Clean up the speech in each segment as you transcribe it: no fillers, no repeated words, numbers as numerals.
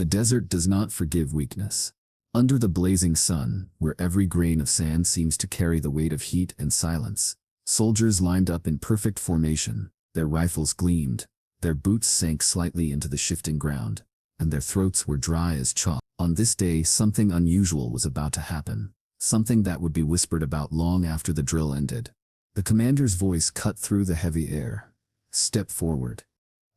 The desert does not forgive weakness. Under the blazing sun, where every grain of sand seems to carry the weight of heat and silence, soldiers lined up in perfect formation, their rifles gleamed, their boots sank slightly into the shifting ground, and their throats were dry as chalk. On this day, something unusual was about to happen, something that would be whispered about long after the drill ended. The commander's voice cut through the heavy air. "Step forward."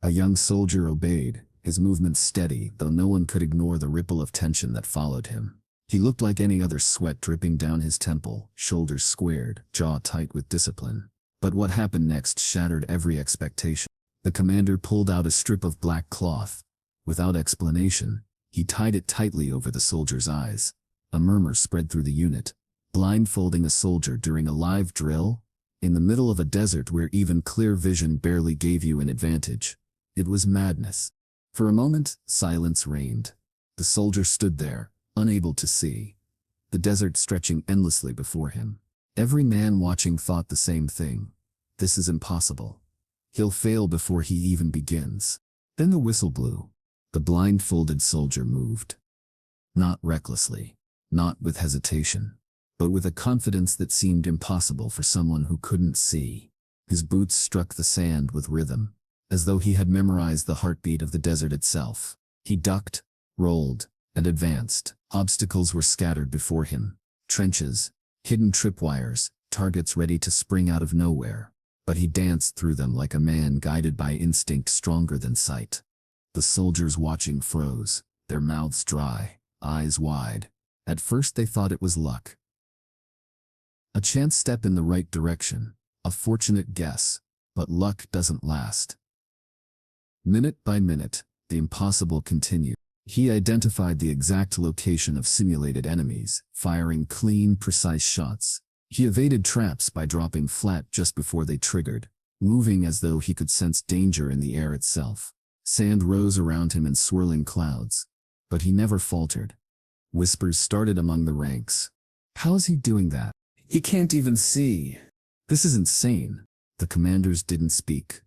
A young soldier obeyed, his movements steady, though no one could ignore the ripple of tension that followed him. He looked like any other, sweat dripping down his temple, shoulders squared, jaw tight with discipline. But what happened next shattered every expectation. The commander pulled out a strip of black cloth. Without explanation, he tied it tightly over the soldier's eyes. A murmur spread through the unit. Blindfolding a soldier during a live drill? In the middle of a desert where even clear vision barely gave you an advantage. It was madness. For a moment, silence reigned. The soldier stood there, unable to see. The desert stretching endlessly before him. Every man watching thought the same thing. This is impossible. He'll fail before he even begins. Then the whistle blew. The blindfolded soldier moved. Not recklessly, not with hesitation, but with a confidence that seemed impossible for someone who couldn't see. His boots struck the sand with rhythm, as though he had memorized the heartbeat of the desert itself. He ducked, rolled, and advanced. Obstacles were scattered before him. Trenches, hidden tripwires, targets ready to spring out of nowhere. But he danced through them like a man guided by instinct stronger than sight. The soldiers watching froze, their mouths dry, eyes wide. At first they thought it was luck. A chance step in the right direction, a fortunate guess, but luck doesn't last. Minute by minute, the impossible continued. He identified the exact location of simulated enemies, firing clean, precise shots. He evaded traps by dropping flat just before they triggered, moving as though he could sense danger in the air itself. Sand rose around him in swirling clouds, but he never faltered. Whispers started among the ranks. "How is he doing that? He can't even see. This is insane." The commanders didn't speak.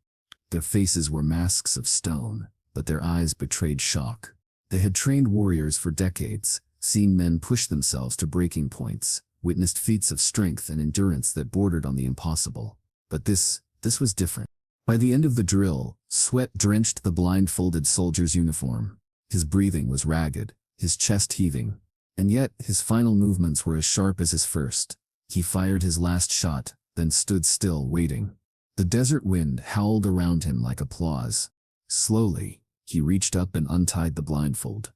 Their faces were masks of stone, but their eyes betrayed shock. They had trained warriors for decades, seen men push themselves to breaking points, witnessed feats of strength and endurance that bordered on the impossible. But this was different. By the end of the drill, sweat drenched the blindfolded soldier's uniform. His breathing was ragged, his chest heaving, and yet his final movements were as sharp as his first. He fired his last shot, then stood still, waiting. The desert wind howled around him like applause. Slowly, he reached up and untied the blindfold.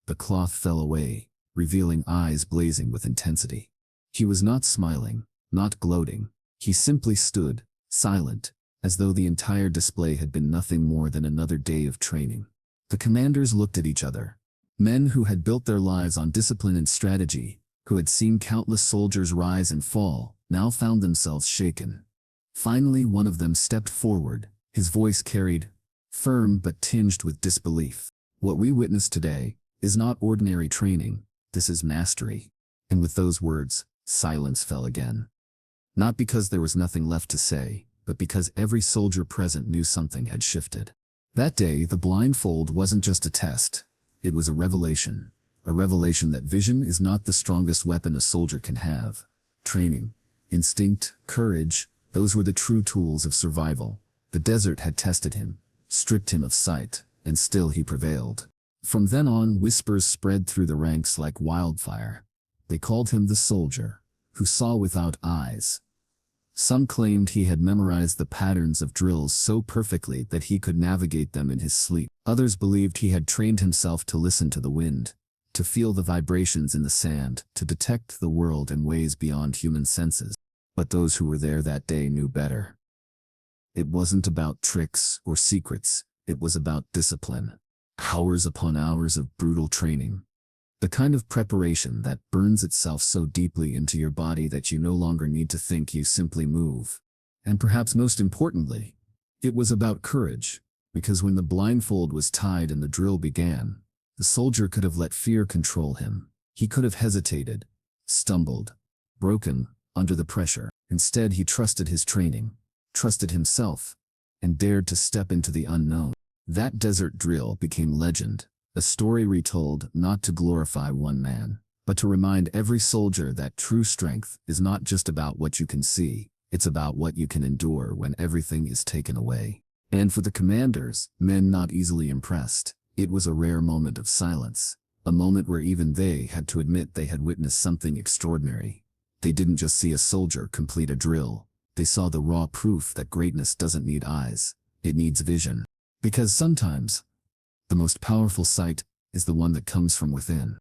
The cloth fell away, revealing eyes blazing with intensity. He was not smiling, not gloating. He simply stood, silent, as though the entire display had been nothing more than another day of training. The commanders looked at each other. Men who had built their lives on discipline and strategy, who had seen countless soldiers rise and fall, now found themselves shaken. Finally, one of them stepped forward, his voice carried, firm but tinged with disbelief. "What we witness today is not ordinary training, this is mastery." And with those words, silence fell again. Not because there was nothing left to say, but because every soldier present knew something had shifted. That day, the blindfold wasn't just a test. It was a revelation that vision is not the strongest weapon a soldier can have. Training, instinct, courage, those were the true tools of survival. The desert had tested him, stripped him of sight, and still he prevailed. From then on, whispers spread through the ranks like wildfire. They called him the soldier, who saw without eyes. Some claimed he had memorized the patterns of drills so perfectly that he could navigate them in his sleep. Others believed he had trained himself to listen to the wind, to feel the vibrations in the sand, to detect the world in ways beyond human senses. But those who were there that day knew better. It wasn't about tricks or secrets, it was about discipline. Hours upon hours of brutal training. The kind of preparation that burns itself so deeply into your body that you no longer need to think, you simply move. And perhaps most importantly, it was about courage, because when the blindfold was tied and the drill began, the soldier could have let fear control him. He could have hesitated, stumbled, broken under the pressure. Instead, he trusted his training, trusted himself, and dared to step into the unknown. That desert drill became legend, A story retold not to glorify one man, but to remind every soldier that true strength is not just about what you can see, it's about what you can endure when everything is taken away. And for the commanders, men not easily impressed, it was a rare moment of silence, a moment where even they had to admit they had witnessed something extraordinary. They didn't just see a soldier complete a drill, they saw the raw proof that greatness doesn't need eyes, it needs vision. Because sometimes, the most powerful sight is the one that comes from within.